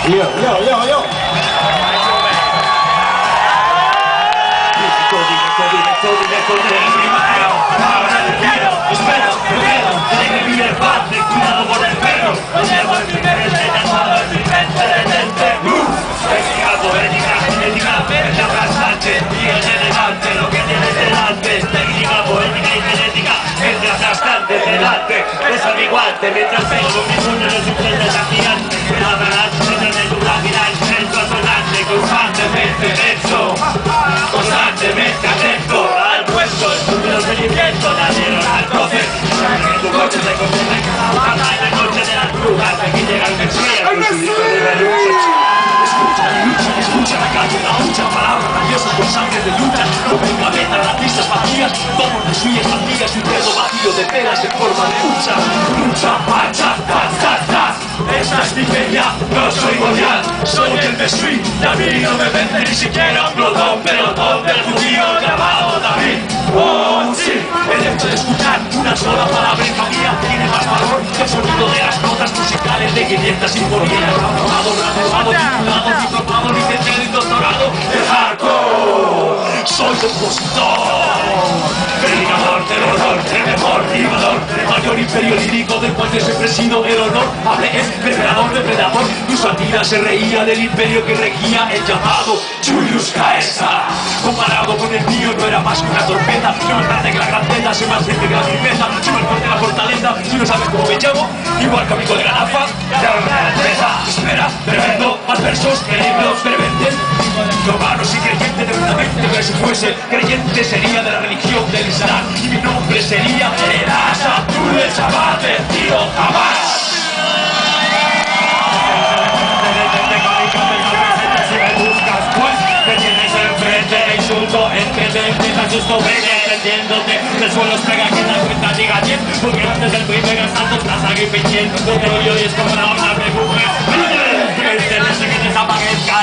Yo. Cuidado con el perro, lo llevo en mi mente, tatuado en mi mente, detente. Ética aplastante, y el elegante, lo que tienes delante. Técnica, poética y genética, gente aplastante, delante. Es amiguante, mientras pego con mis uñas los simples desafiantes. La verdad, detrás de tu lápida, el centro asonante, constantemente tenso, constantemente atento al puesto, estúpido seguimiento, nadie al profe. Tu coche se convierte en caravana en la noche de las brujas. Aquí llega el Mesías con su disco de verrugas. Escucha la calle, la lucha, palabras rabiosas con sangre de lucha. Rompecabezas, las pistas vacías, todos de suyas amigas y un dedo vacío de pelas en forma de lucha. Lucha, marcha, tas. Esta es mi feria, no soy Goliat, soy el Messi. Y a mí no me vende ni siquiera un pelotón del judío llamado David. Oh, sí, el hecho de escuchar una sola palabra en familia tiene más valor que el sonido de las notas musicales de 500 sinfonías. Abogado, graduado, titulado, diplomado, licenciado y doctorado de hardcore. Soy compositor, predicador del honor, el mejor rimador, el mayor imperio lírico del cual yo siempre he sido el honor. Hable es depredador, incluso Atila se reía del imperio que regía el llamado Julius Caesar. Comparado con el mío no era más que una torpeza. No me parece que la grandeza sea más grande que la firmeza. Si me fuerte la fortaleza, si no sabes cómo me llamo, igual que amigo de la Nafa, llámame a la empresa. Espera, tremendo, más versos que libros preventen. Romano y creyente de verdadamente, pero si fuese creyente sería de la religión del Islam y mi nombre sería Eras Abdul el Shabbat, tío jamás. Si me buscas pues me tienes enfrente, insulto, empiezas justo entendiéndote. Del suelo espera que la cuenta diga 10, porque antes del primer asalto estás aquí fingiendo. Te oyo y es como la onda de mujer. Desde que desaparezca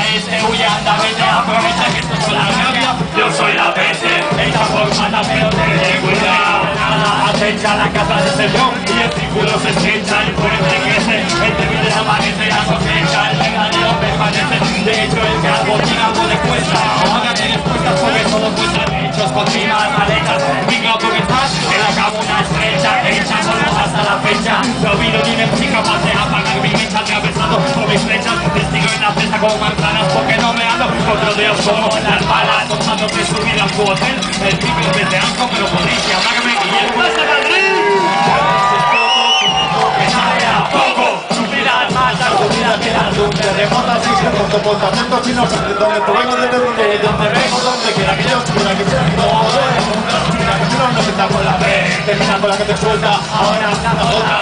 huye, anda, vete, aprovecha que esto es la rabia. Yo soy la peste, esta forma pero ten cuidado. Nada acecha la casa de Señor y el círculo se estrecha, el fuerte crece, el débil desaparece, la cosecha, el verdadero permanece. De hecho el que algo diga no le cuesta, ahora tienes puestas porque solo cuentan hechos con rimas mal hechas. Digo porque estás en la cabona estrecha, hecha solo hasta la fecha. No vino ni me fui capaz de apagar mi mecha, atravesado por mis flechas, testigo en la cesta como manzanas porque no me ando. Otro de os como las balas, contando que subir a tu hotel. El triple desde asco, pero podéis llamarme Guillermo de Madrid. Que sabe a poco, sufrirás más la comida que la luz. Terremoto así que con comportamiento chino, de donde vengo, donde quiera que yo, quiera que sea todo el mundo. Quiera que si no, no se está con la fe, termina con la que te suelta, ahora nada otra.